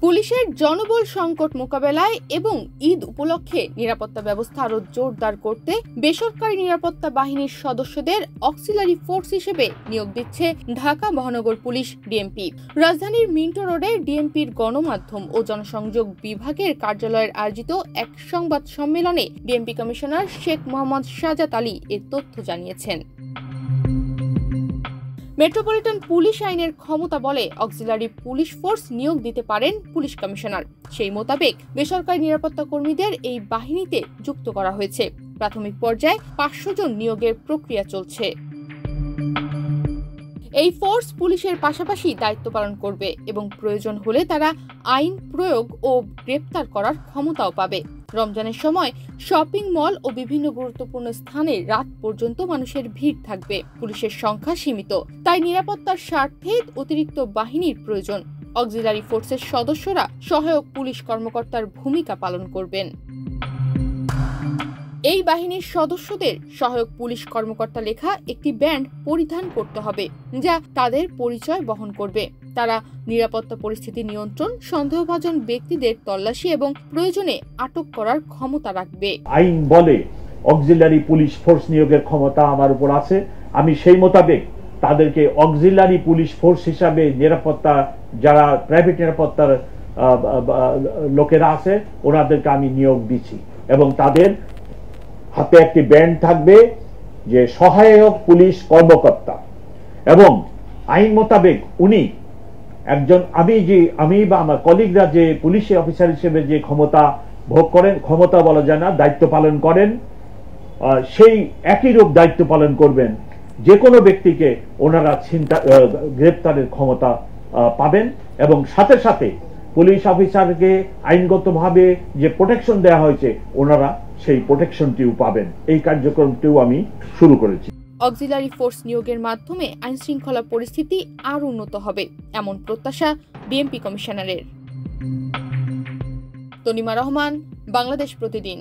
পুলিশের জনবল সংকট মোকাবেলায় এবং ঈদ উপলক্ষে নিরাপত্তা ব্যবস্থা আরও জোরদার করতে বেসরকারি নিরাপত্তা বাহিনীর সদস্যদের অক্সিলারি ফোর্স হিসেবে নিয়োগ দিচ্ছে ঢাকা মহানগর পুলিশ ডিএমপি। রাজধানীর মিন্টো রোডে ডিএমপির গণমাধ্যম ও জনসংযোগ বিভাগের কার্যালয়ের আয়োজিত এক সংবাদ সম্মেলনে ডিএমপি কমিশনার শেখ মোহাম্মদ সাজাত আলী এ তথ্য জানিয়েছেন। মেট্রোপলিটন পুলিশ আইনের ক্ষমতা বলে অক্সিলারি পুলিশ ফোর্স নিয়োগ দিতে পারেন পুলিশ কমিশনার। সেই মোতাবেক বেসরকারি নিরাপত্তা কর্মীদের এই বাহিনীতে যুক্ত করা হয়েছে। প্রাথমিক পর্যায়ে 500 জন নিয়োগের প্রক্রিয়া চলছে। এই ফোর্স পুলিশের পাশাপাশি দায়িত্ব পালন করবে এবং প্রয়োজন হলে তারা আইন প্রয়োগ ও গ্রেপ্তার করার ক্ষমতাও পাবে। রমজানের সময় শপিং মল ও বিভিন্ন গুরুত্বপূর্ণ স্থানে রাত পর্যন্ত মানুষের ভিড় থাকবে। পুলিশের সংখ্যা সীমিত, তাই নিরাপত্তার স্বার্থে অতিরিক্ত বাহিনীর প্রয়োজন। অক্সিলারি ফোর্সের সদস্যরা সহায়ক পুলিশ কর্মকর্তার ভূমিকা পালন করবেন। এই বাহিনীর সদস্যদের সহায়ক পুলিশ কর্মকর্তা লেখা একটি ব্যান্ড পরিধান করতে হবে, যা তাদের পরিচয় বহন করবে। তারা নিরাপত্তা পরিস্থিতি নিয়ন্ত্রণ, সন্দেহভাজন ব্যক্তিদের তল্লাশি এবং প্রয়োজনে আটক করার ক্ষমতা রাখবে। আইন বলে অক্সিলারি পুলিশ ফোর্স নিয়োগের ক্ষমতা আমার উপর আছে। আমি সেই মোতাবেক তাদেরকে অক্সিলারি পুলিশ ফোর্স হিসাবে নিরাপত্তা, যারা প্রাইভেট নিরাপত্তার লোকেরা আছে ওনাদেরকে আমি নিয়োগ দিচ্ছি এবং তাদের হাতে একটি ব্যান্ড থাকবে যে সহায়ক পুলিশ কর্মকর্তা, এবং আইন মোতাবেক উনি একজন, আমি বা আমার কলিগরা যে পুলিশ অফিসার হিসেবে যে ক্ষমতা ভোগ করেন, ক্ষমতা বলা যায় না, দায়িত্ব পালন করেন, সেই একই রূপ দায়িত্ব পালন করবেন। যে কোনো ব্যক্তিকে ওনারা গ্রেপ্তারের ক্ষমতা পাবেন এবং সাথে সাথে পুলিশ অফিসারকে আইনগতভাবে যে প্রোটেকশন দেওয়া হয়েছে ওনারা সেই প্রোটেকশনটিও পাবেন। এই কার্যক্রমটিও আমি শুরু করেছি। অক্সিলারি ফোর্স নিয়োগের মাধ্যমে আইনশৃঙ্খলা পরিস্থিতি আরও উন্নত হবে, এমন প্রত্যাশা ডিএমপি কমিশনারের। তনিমা রহমান, বাংলাদেশ প্রতিদিন।